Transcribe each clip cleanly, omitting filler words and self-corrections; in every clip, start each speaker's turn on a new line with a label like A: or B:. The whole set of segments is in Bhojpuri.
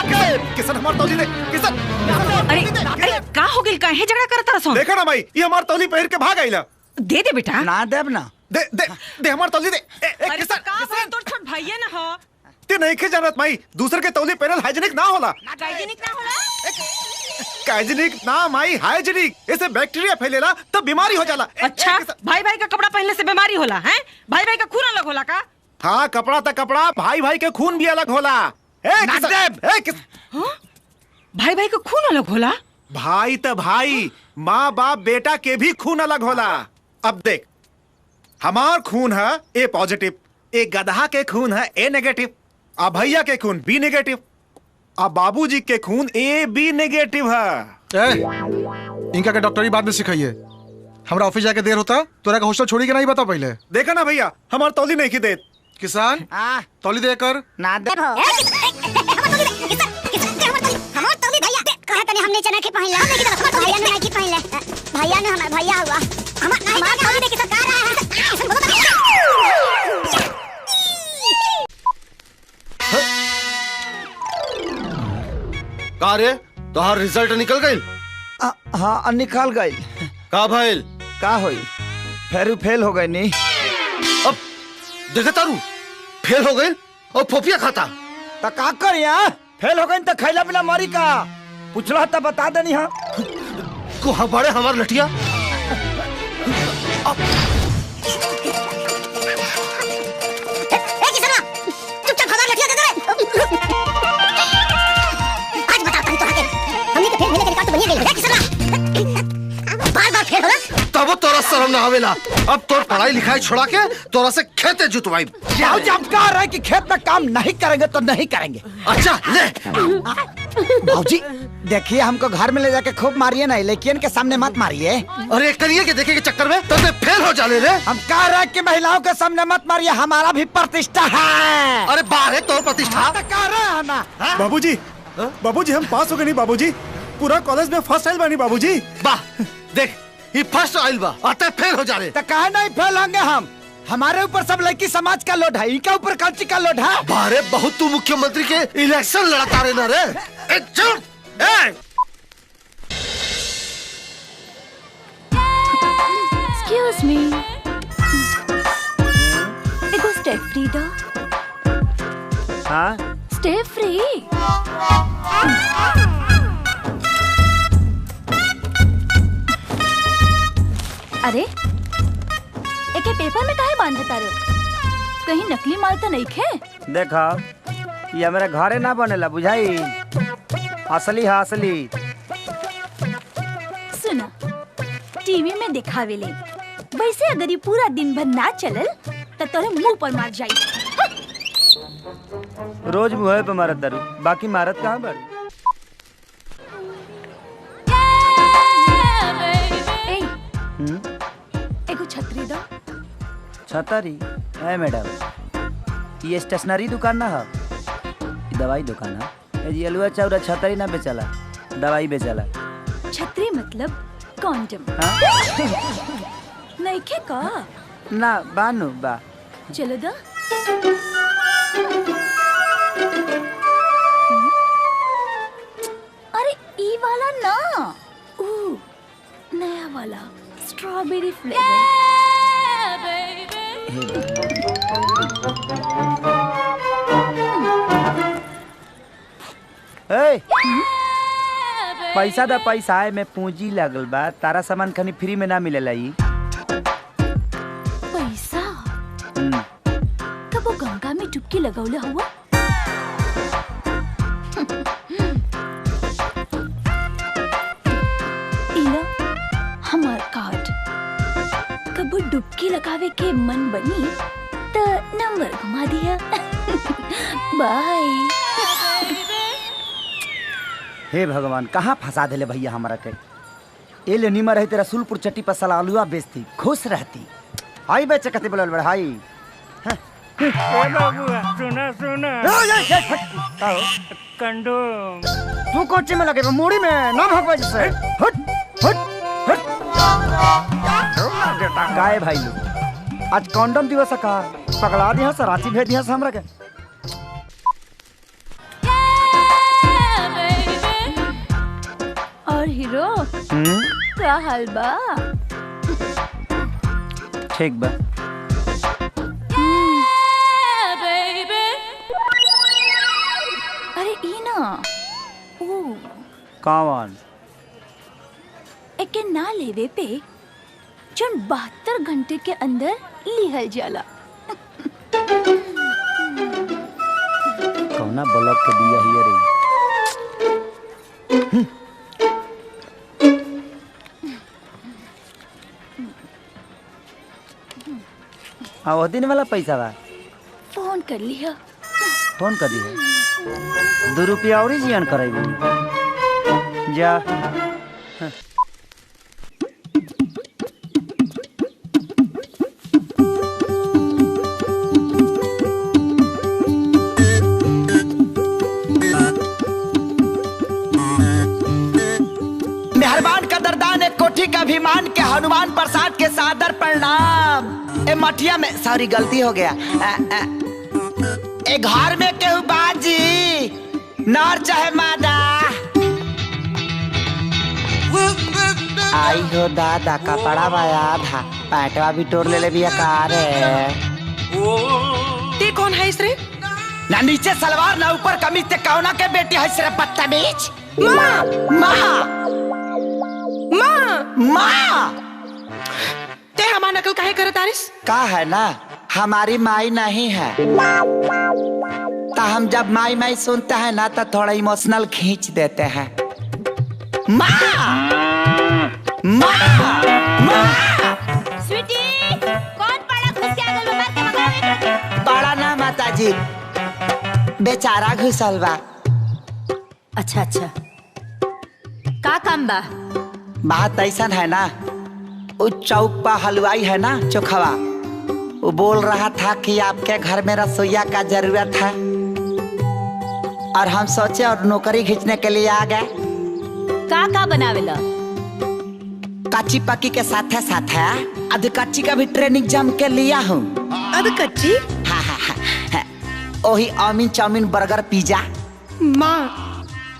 A: किशन हमार तौली दे किशन।
B: अरे अरे का हो गेल काहे झगड़ा करत रसो?
A: देखा ना भाई ये हमार तौली पहिर के भाग आइला।
B: दे दे बेटा।
C: ना देब ना।
A: दे दे दे हमार तौली दे।
B: अरे
A: किशन
B: का भाई तोर छोट भैया ना हो।
A: ते नहीं के जानत माई दूसरे के तौली पहनल हाइजीनिक ना होला।
B: हाइजीनिक ना होला।
A: हाइजीनिक ना माई हाइजीनिक इससे बैक्टीरिया फैलेला तब बीमारी हो जाला।
B: अच्छा भाई भाई का कपड़ा पहनने से बीमारी होला हैं? भाई भाई का खून अलग होला का?
A: हाँ कपड़ा तक कपड़ा भाई भाई के खून भी अलग होला।
B: भाई भाई का खून अलग होला?
A: भाई तो भाई माँ बाप बेटा के भी खून अलग होला। अब देख हमार खून है ए पॉजिटिव, एक गधा के खून है ए नेगेटिव, अब भैया के खून बी नेगेटिव, अब बाबूजी के खून ए बी नेगेटिव है।
D: इनका के डॉक्टरी बाद में सिखाइए। हमरा ऑफिस जाके देर होता तोरा का हॉस्टल छोड़ी के नहीं बता पहले।
A: देखा ना भैया हमार तौली नहीं की देत।
D: किसान तौली दे कर
C: ना दे।
E: हमने चना के पहन ला भैया ने नाइकी पहन ले भैया ने हमारा भैया हुआ हमारा तौली दे के सरकार रहा है।
F: का रे तोहार रिजल्ट निकल गइल?
C: हाँ निकाल गई।
F: का भइल?
C: का होई फेर फेल हो गई नी।
F: अब देखा तारू फेल हो गइल और फोफिया खाता।
C: तो का कर यहाँ फेल हो गई तो खैला पिला मारी का पूछला तो बता देनी। हाँ
F: को बड़े हमार लठिया
E: चुपचाप हमारा लठिया दे दे। आज बताता हूं तोरा के हमनी के फेल भेले के रिकॉर्ड तो बनिए गेल है किसना बार-बार फेल होला
F: तब तोरा शर्म ना आवेला। अब तोर पढ़ाई लिखाई छोड़ा के तोरा से खेते जुतवाई।
C: जाओ जब कह रहे कि खेत में काम नहीं करेंगे तो नहीं करेंगे।
F: अच्छा ले
C: भाजी देखिए हमको घर में ले जाके खूब मारिए ना लेकिन के सामने मत मारिए।
F: अरे करिए के देखे के चक्कर में तब फेल हो जाने रे।
C: हम कह रहे कि महिलाओं के सामने मत मारिए हमारा भी प्रतिष्ठा है।
F: अरे बाहर है तोर प्रतिष्ठा।
C: तो कह रहे हैं ना
A: बाबूजी बाबूजी हम पास हो गए नहीं बाबूजी, पूरा कॉलेज में फर्स्ट आइल बानी बाबूजी।
F: वाह देख ये फर्स्ट आइल बा अतः फेल हो जाने।
C: तो कहे नहीं फेल होंगे हम, हमारे ऊपर सब लड़की समाज का लोड है, इनका ऊपर कल्ची का लोड है।
F: बारे बहुत तू मुख्यमंत्री के इलेक्शन लड़ता रहे ना रे। चुप
G: Excuse me. एगो स्टेप फ्री दो।
C: हाँ
G: स्टेप फ्री। अरे एके पेपर में काहे बांध देता रे? कहीं नकली माल तो नहीं खे?
C: देखा ये मेरे घरे ना बनेला बुझाई, असली है असली।
G: सुना टीवी में दिखावेले वैसे अगर ये पूरा दिन भर ना चलल तो तोरे मुंह पर मार जाई।
C: रोज मुँह पे मारत दारू बाकी मारत कहाँ बड़ी।
G: एगो छतरी दो।
C: छतरी है मैडम, ये स्टेशनरी दुकान ना है, दवाई दुकान है। ये अलुआ चाउरा छतरी ना बेचला, दवाई बेचला।
G: छतरी मतलब कॉन्डम। नहीं खे का?
C: ना बानू बा।
G: चलो दा। अरे ई वाला ना, नया वाला स्ट्रॉबेरी फ्लेवर।
C: पैसा दा पैसा है में पूंजी लगल बा, तारा सामान खनी फ्री में ना मिलेला। ई
G: पैसा कब वो गंगा में डुबकी लगौले हुआ? इला हमार कार्ड कब वो डुबकी लगावे के मन बनी तो नंबर घुमा दिया। बाय।
C: हे भगवान कहाँ फंसा देले भैया हमारा के। ए ले नीमा रही तेरा सुलपुर चट्टी पर साला आलूआ बेचती खुश रहती। हाई बेचे कते बोलल बड़ हाई।
H: सुना सुना कंडोम
C: तू कोची में लगे मुड़ी में ना भगवा जैसे। हट हट हट गाय भाई लोग आज कंडोम दिवस का पगला दिया से रांची भेज दिया से हमरा के।
G: का हाल बा?
C: ठीक बा।
G: अरे ई ना ओ
C: कौन?
G: एके ना लेवे पे जन 72 घंटे के अंदर लिहल जाला।
C: कौना बलब के दिया हिया रे? वो दिन वाला पैसा बा?
G: फोन कर लिया।
C: फोन कर दिया। 2 रुपया और जियान कराई जा।
I: मेहरबान कदरदान एक कोठी का अभिमान के हनुमान प्रसाद के सादर प्रणाम। ए मठिया में सॉरी गलती हो गया। ए घर में केहू बाजी नर चाहे मादा। आई हो दादा कपड़ा बाया था पैटवा भी तोड़ ले भी कार है।
B: ते कौन है इस रे?
I: ना नीचे सलवार ना ऊपर कमीज ते कौना के बेटी है सिर्फ बदतमीज। माँ माँ
B: माँ
I: माँ
B: ते हमार नकल काहे करत आरिस?
I: का है ना हमारी माई नहीं है तो हम जब माई माई सुनते हैं ना तो थोड़ा इमोशनल खींच देते हैं। माँ माँ माँ
E: स्वीटी कौन पड़ा घुस के आगल में मार के भगावे?
I: बड़ा ना माता जी बेचारा घुसल बा।
G: अच्छा अच्छा का काम बा?
I: बात ऐसा है ना उस चौक पर हलवाई है ना चोखवा वो बोल रहा था कि आपके घर में रसोईया का जरूरत है और हम सोचे और नौकरी खींचने के लिए आ गए।
G: का बनावेला?
I: कच्ची पक्की के साथ है अध कच्ची का भी ट्रेनिंग जम के लिया हूँ।
B: अद कच्ची?
I: हाँ हाँ हाँ वही चाउमीन चाउमीन बर्गर पिज्जा।
B: माँ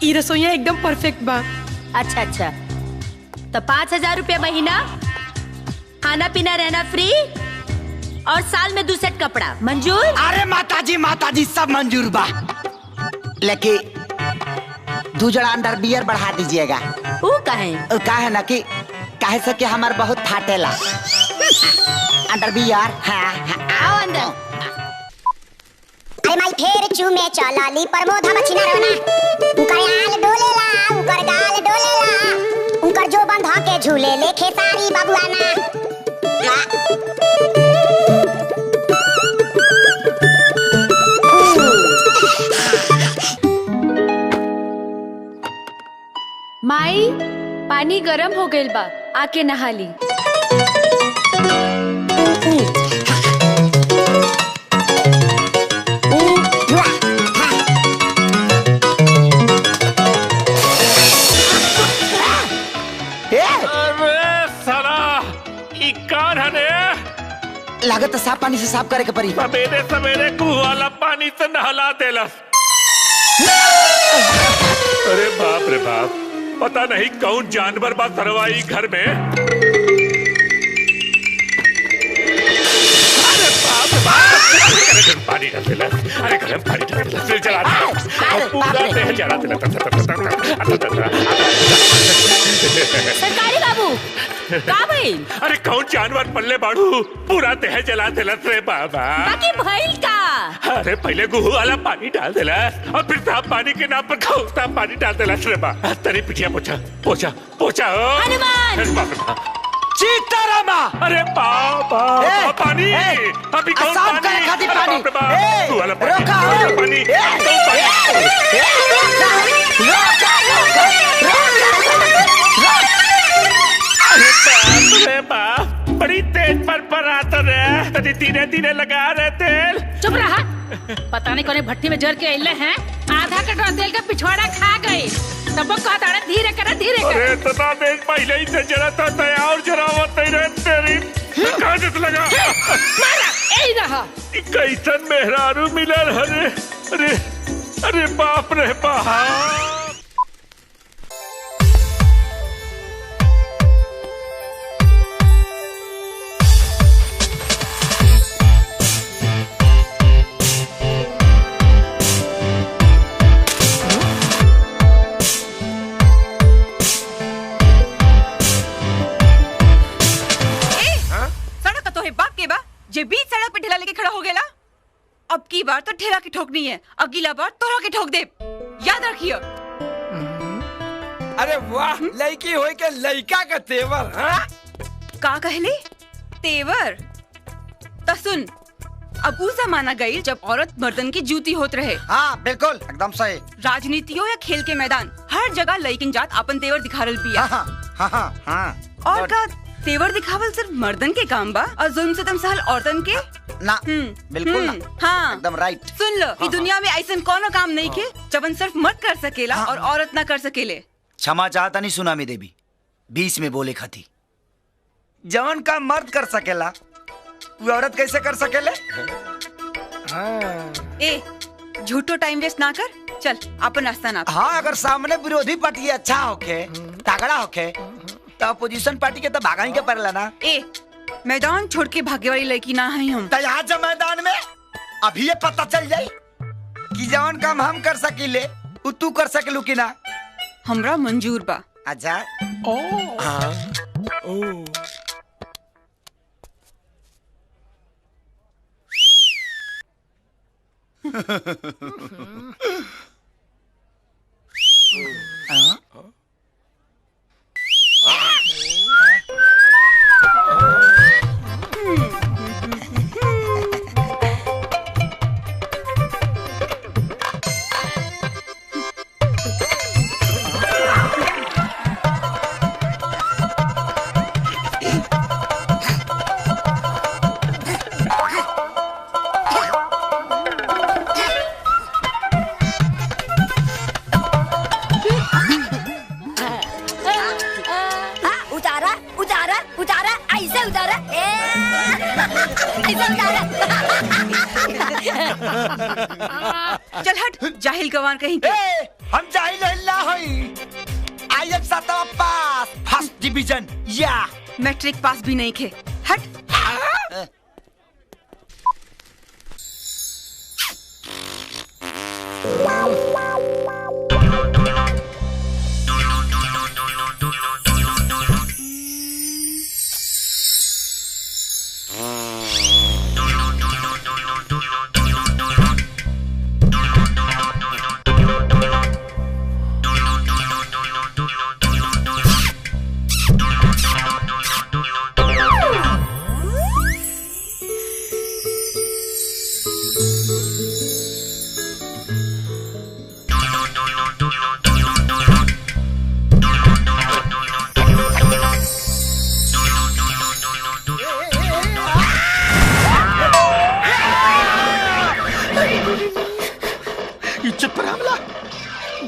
B: ई रसोईया एकदम परफेक्ट बा।
G: अच्छा अच्छा तो 5000 रुपया महीना, खाना पीना रहना फ्री और साल में 2 सेट कपड़ा मंजूर?
I: अरे माता जी सब मंजूर बा लेकिन 2 जोड़ा अंडरवियर बढ़ा दीजिएगा।
G: वो कहे?
I: का है ना कि काहे से कि हमार बहुत फाटेला अंडरवियर। हाँ
G: आओ अंदर।
E: अरे माई फेर चूमे चलाली प्रमोद हम छिना रहना। उकर आल डोलेला उकर गाल डोलेला उकर जो बंधा के झूले ले खेसारी बाबुआना।
G: माई पानी गरम हो गइल बा आके नहा ली।
I: लागत साफ पानी से साफ करे के पड़ी।
H: सवेरे सवेरे कुआं वाला पानी से नहला देलस। अरे बाप रे बाप पता नहीं कौन जानवर बा सरवाई घर में। अरे बाप रे बाप गर्म पानी डाल देलस। अरे गर्म पानी डाल देलस फिर जला देलस और पूरा देह जला देलस।
G: सरकारी बाबू का भइल?
H: अरे कौन जानवर पल्ले बाड़ू पूरा देह जला देलस रे बाबा।
G: बाकी भइल का?
H: अरे पहले गुहू वाला पानी डाल देलस और फिर साफ पानी के नाम पर खौफता पानी डाल देलस रे बा। तेरी पिटिया पोछा पोछा पोछा हो।
G: हनुमान
I: सीतारामा।
H: अरे बाबा पानी अभी कौन
I: साफ करे खातिर पानी।
H: गुहू वाला पानी
I: रोका
H: पानी अरे बाप बड़ी तेज पर आता रे तनी धीरे धीरे लगा रहे तेल।
B: चुप रहा। पता नहीं कौन भट्टी में जर के अइले हैं आधा कटोरा तेल का पिछवाड़ा खा गई तब कहता है धीरे कर धीरे कर।
H: अरे इतना देर पहले ही से जरा था तया और जरावत नहीं रहे तेरी कहाँ से लगा
B: मारा यही रहा।
H: कैसन मेहरारू मिलल हरे। अरे अरे बाप रे बाप।
J: ठेला की ठोकनी है, अगला बार तोरा के ठोक दे, याद रखियो।
K: अरे वाह, लड़की होई के लड़का का तेवर। हाँ?
J: का कहले? तेवर? तो सुन, अब उ जमाना गई जब औरत मर्दन की जूती होत रहे।
I: हाँ बिल्कुल एकदम सही।
J: राजनीतियों या खेल के मैदान हर जगह लड़किन जात अपन तेवर दिखारल पिया। और का तेवर दिखावल सिर्फ मर्दन के काम बा और जुल्म से तुम सहल औरतन के
I: ना। बिल्कुल ना।
J: हाँ
I: एकदम राइट।
J: सुन लो, इस दुनिया में ऐसा कोनो काम नहीं के जबन सिर्फ मर्द कर सकेला और औरत ना कर सकेले।
C: क्षमा चाहता नहीं सुनामी देवी, बीच में बोले खाती।
I: जवन काम मर्द कर सकेला वो औरत कैसे कर सकेले?
J: ए झूठो टाइम वेस्ट ना कर, चल अपन रास्ता ना।
I: हाँ, अगर सामने विरोधी पार्टी अच्छा होके, तगड़ा होके, तो अपोजिशन पार्टी के तो भागा ही के पड़ेला ना।
J: ए मैदान छोड़ के भागे वाली लड़की ना है हम।
I: तो यहाँ जब मैदान में अभी ये पता चल जाये कि जवन काम हम कर सकीले वो तू कर सकलू कि ना।
J: हमरा मंजूर बा।
I: अच्छा।
J: चल हट, जाहिल गवार कहीं के।
I: हम जाहिल ना होई। आई एम सातवा पास, फर्स्ट डिवीजन। या
J: मैट्रिक पास भी नहीं खे। हट।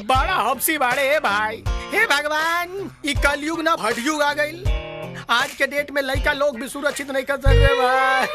L: बड़ा हफ्सी बाड़े है भाई। हे भगवान, ये कलयुग ना भटयुग आ गई। आज के डेट में लड़का लोग भी सुरक्षित नहीं कर सक रहे भाई।